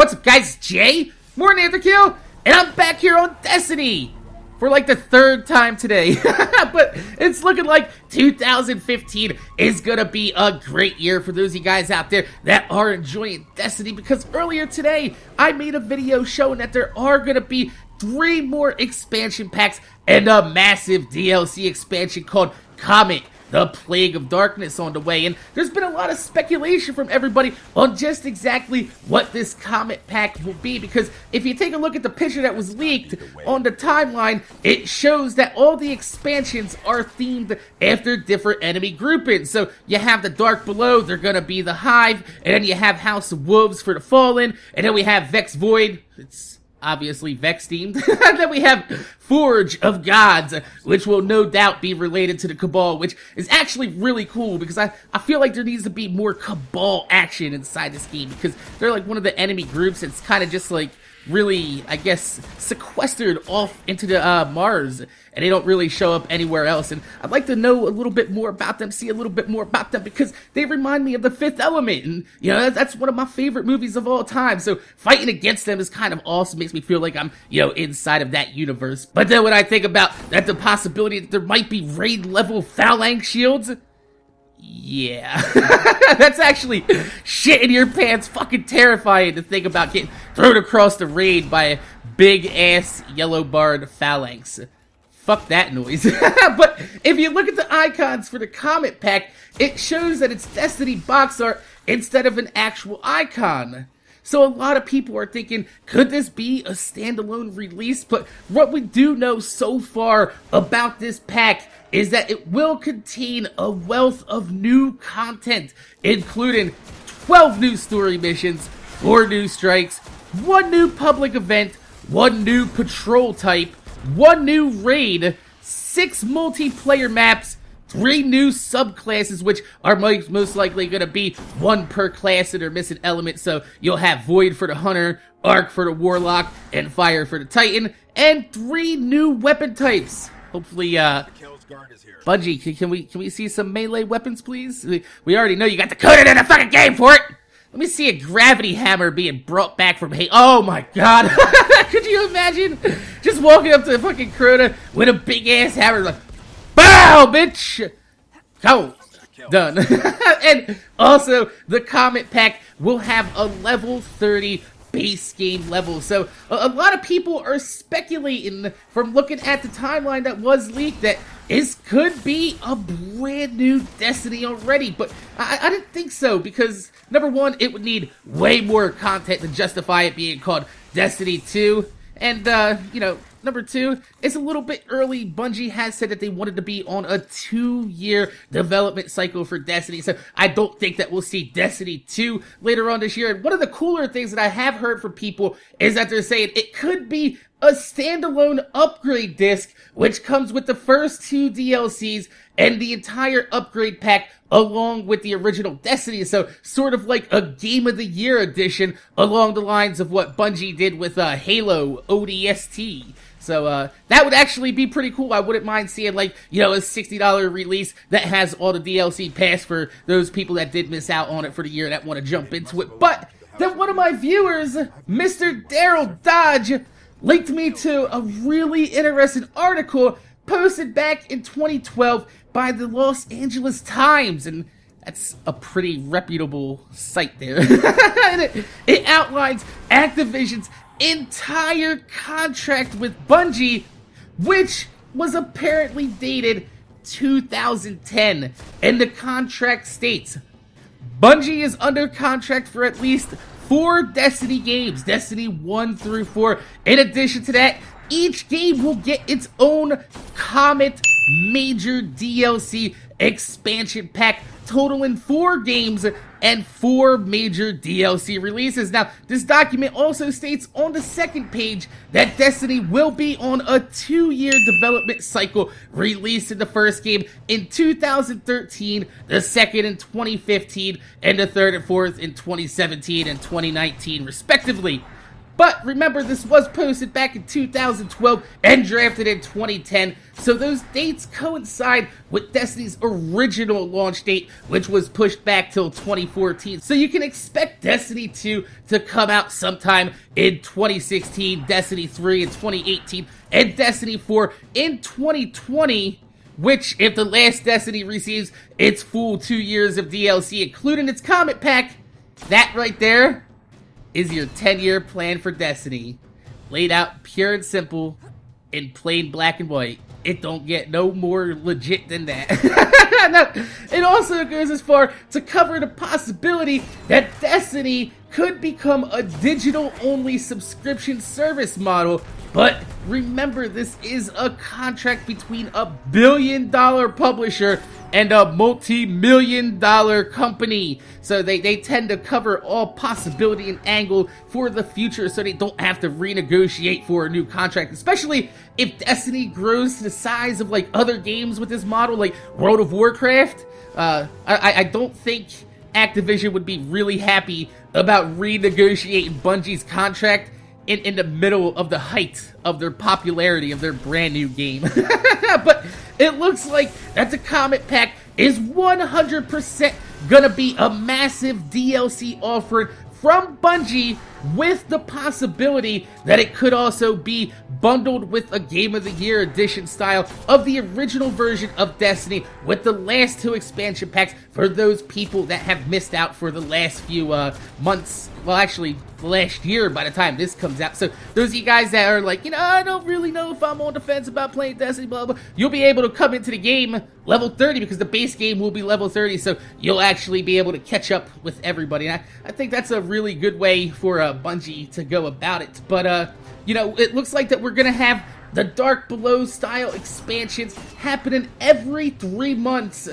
What's up, guys? It's Jay, MorninAfterKill, and I'm back here on Destiny for like the third time today. But it's looking like 2015 is gonna be a great year for those of you guys out there that are enjoying Destiny, because earlier today I made a video showing that there are gonna be 3 more expansion packs and a massive DLC expansion called Comet, the Plague of Darkness, on the way. And there's been a lot of speculation from everybody on just exactly what this Comet pack will be, because if you take a look at the picture that was leaked on the timeline, it shows that all the expansions are themed after different enemy groupings. So you have the Dark Below, they're gonna be the Hive, and then you have House of Wolves for the Fallen, and then we have Vex Void, it's obviously Vex themed. Then we have Forge of Gods, which will no doubt be related to the Cabal, which is actually really cool, because I feel like there needs to be more Cabal action inside this game, because they're like one of the enemy groups that's kind of just like really, I guess, sequestered off into the Mars, and they don't really show up anywhere else. And I'd like to know a little bit more about them, see a little bit more about them, because they remind me of The Fifth Element, and you know, that's one of my favorite movies of all time. So fighting against them is kind of awesome, makes me feel like I'm, you know, inside of that universe. But then when I think about that, the possibility that there might be raid level phalanx shields, yeah, that's actually shit in your pants fucking terrifying to think about getting thrown across the raid by a big ass yellow barred phalanx. Fuck that noise. But if you look at the icons for the Comet pack, it shows that it's Destiny box art instead of an actual icon. So a lot of people are thinking, could this be a standalone release? But what we do know so far about this pack is that it will contain a wealth of new content, including 12 new story missions, 4 new strikes, 1 new public event, 1 new patrol type, 1 new raid, 6 multiplayer maps, 3 new subclasses, which are most likely going to be 1 per class that are missing elements. So you'll have Void for the Hunter, Arc for the Warlock, and Fire for the Titan, and 3 new weapon types. Hopefully, Bungie, can we see some melee weapons, please? We already know you got the coded in the fucking game for it. Let me see a gravity hammer being brought back from hate. Oh my god. Could you imagine just walking up to the fucking Crota with a big ass hammer like, bow, bitch! Go! Done. And also, the Comet pack will have a level 30 base game level. So, a lot of people are speculating from looking at the timeline that was leaked that this could be a brand new Destiny already. But I didn't think so, because, number one, it would need way more content to justify it being called Destiny 2. And, you know, number 2, it's a little bit early. Bungie has said that they wanted to be on a 2-year development cycle for Destiny, so I don't think that we'll see Destiny 2 later on this year. And one of the cooler things that I have heard from people is that they're saying it could be a standalone upgrade disc, which comes with the first 2 DLCs and the entire upgrade pack along with the original Destiny. So sort of like a Game of the Year edition along the lines of what Bungie did with Halo ODST. So that would actually be pretty cool. I wouldn't mind seeing, like, you know, a $60 release that has all the DLC pass for those people that did miss out on it for the year that want to jump into it. But then one of my viewers, Mr. Daryl Dodge, linked me to a really interesting article posted back in 2012 by the Los Angeles Times, and that's a pretty reputable site there. And it outlines Activision's entire contract with Bungie, which was apparently dated 2010, and the contract states, Bungie is under contract for at least 4 Destiny games, Destiny 1 through 4. In addition to that, each game will get its own Comet major DLC expansion pack, totaling 4 games and 4 major DLC releases. Now, this document also states on the second page that Destiny will be on a 2-year development cycle, releasing the first game in 2013, the second in 2015, and the third and fourth in 2017 and 2019, respectively. But remember, this was posted back in 2012 and drafted in 2010, so those dates coincide with Destiny's original launch date, which was pushed back till 2014. So you can expect Destiny 2 to come out sometime in 2016, Destiny 3 in 2018, and Destiny 4 in 2020, which, if the last Destiny receives its full 2 years of DLC, including its Comet pack, that right there is your 10-year plan for Destiny. Laid out pure and simple in plain black and white. It don't get no more legit than that. No, it also goes as far to cover the possibility that Destiny could become a digital-only subscription service model. But remember, this is a contract between a billion-dollar publisher and a multi-million-dollar company. So they tend to cover all possibility and angle for the future, so they don't have to renegotiate for a new contract, especially if Destiny grows to the size of like other games with this model, like World of Warcraft. I don't think Activision would be really happy about renegotiating Bungie's contract in the middle of the height of their popularity of their brand new game. But it looks like that the Comet pack is 100% gonna be a massive DLC offering from Bungie, with the possibility that it could also be bundled with a Game of the Year edition style of the original version of Destiny, with the last 2 expansion packs for those people that have missed out for the last few months. Well, actually, the last year by the time this comes out. So those of you guys that are like, I don't really know if I'm on the fence about playing Destiny, blah, blah, you'll be able to come into the game level 30, because the base game will be level 30, so you'll actually be able to catch up with everybody. And I think that's a really good way for Bungie to go about it. But, it looks like that we're going to have the Dark Below style expansions happening every 3 months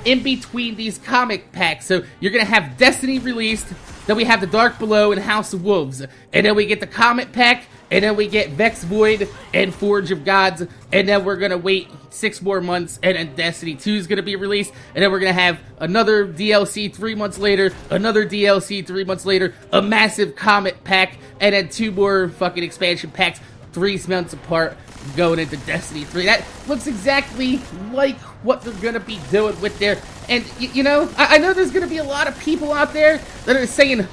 in between these comic packs. So you're going to have Destiny released, then we have the Dark Below and House of Wolves, and then we get the Comet pack, and then we get Vex Void and Forge of Gods, and then we're going to wait 6 more months, and then Destiny 2 is going to be released, and then we're going to have another DLC 3 months later, another DLC 3 months later, a massive Comet pack, and then 2 more fucking expansion packs 3 months apart going into Destiny 3. That looks exactly like what they're going to be doing with there. And, I know there's going to be a lot of people out there that are saying,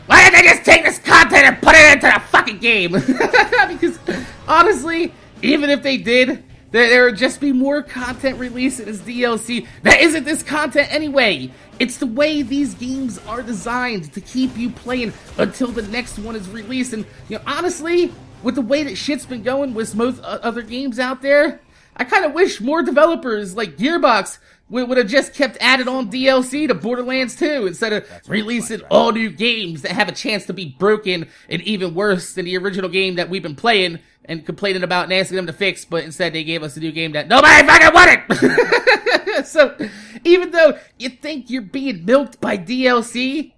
why didn't they just take this content and put it into the fucking game? Because, honestly, even if they did, there would just be more content released as DLC that isn't this content anyway. It's the way these games are designed to keep you playing until the next one is released. And, honestly, with the way that shit's been going with most other games out there, I kind of wish more developers like Gearbox would have just kept adding on DLC to Borderlands 2 instead of releasing all new games that have a chance to be broken and even worse than the original game that we've been playing and complaining about and asking them to fix, but instead they gave us a new game that nobody fucking wanted! So, even though you think you're being milked by DLC,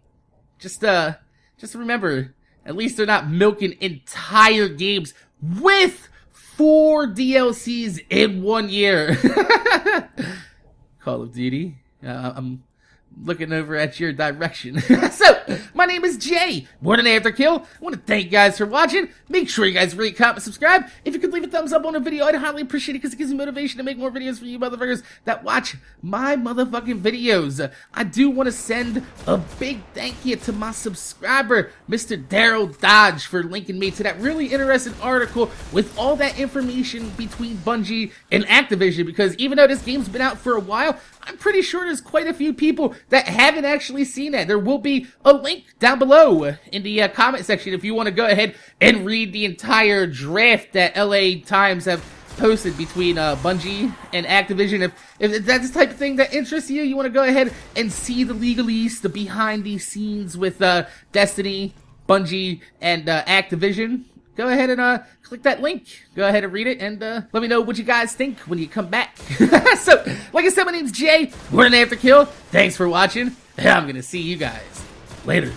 just remember, at least they're not milking entire games with 4 DLCs in 1 year. Call of Duty. I'm looking over at your direction. So, my name is Jay, MorninAfterKill. I want to thank you guys for watching. Make sure you guys rate, comment, subscribe. If you could leave a thumbs up on the video, I'd highly appreciate it, because it gives me motivation to make more videos for you motherfuckers that watch my motherfucking videos. I do want to send a big thank you to my subscriber, Mr. Daryl Dodge, for linking me to that really interesting article with all that information between Bungie and Activision, because even though this game's been out for a while, I'm pretty sure there's quite a few people that haven't actually seen that. There will be a link down below in the comment section if you want to go ahead and read the entire draft that LA Times have posted between Bungie and Activision. If that's the type of thing that interests you, you want to go ahead and see the legalese, the behind the scenes with Destiny, Bungie, and Activision, go ahead and click that link. Go ahead and read it, and let me know what you guys think when you come back. So, like I said, my name's Jay, MorninAfterKill. Thanks for watching, and I'm gonna see you guys later.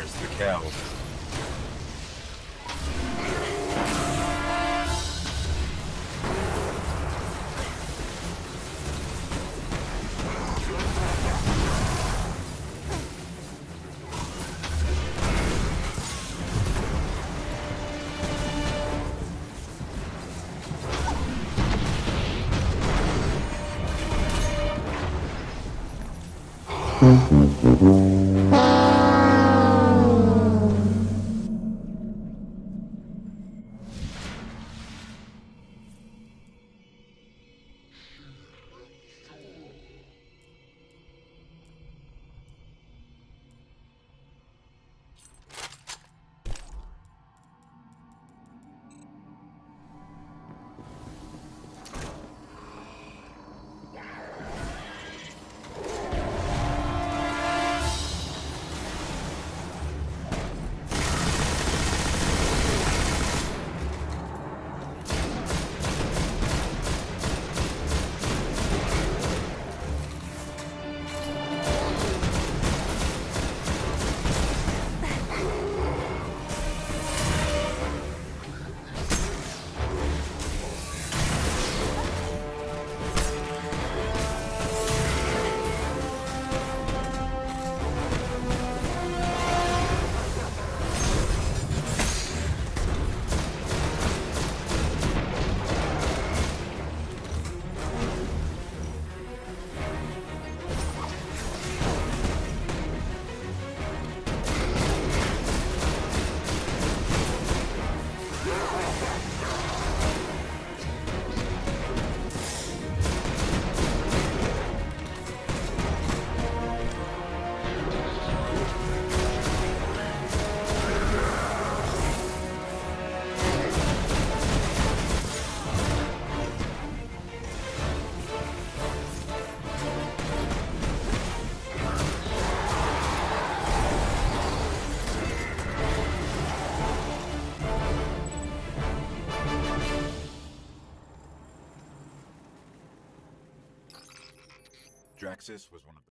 Where's the cow? Draxus was one of the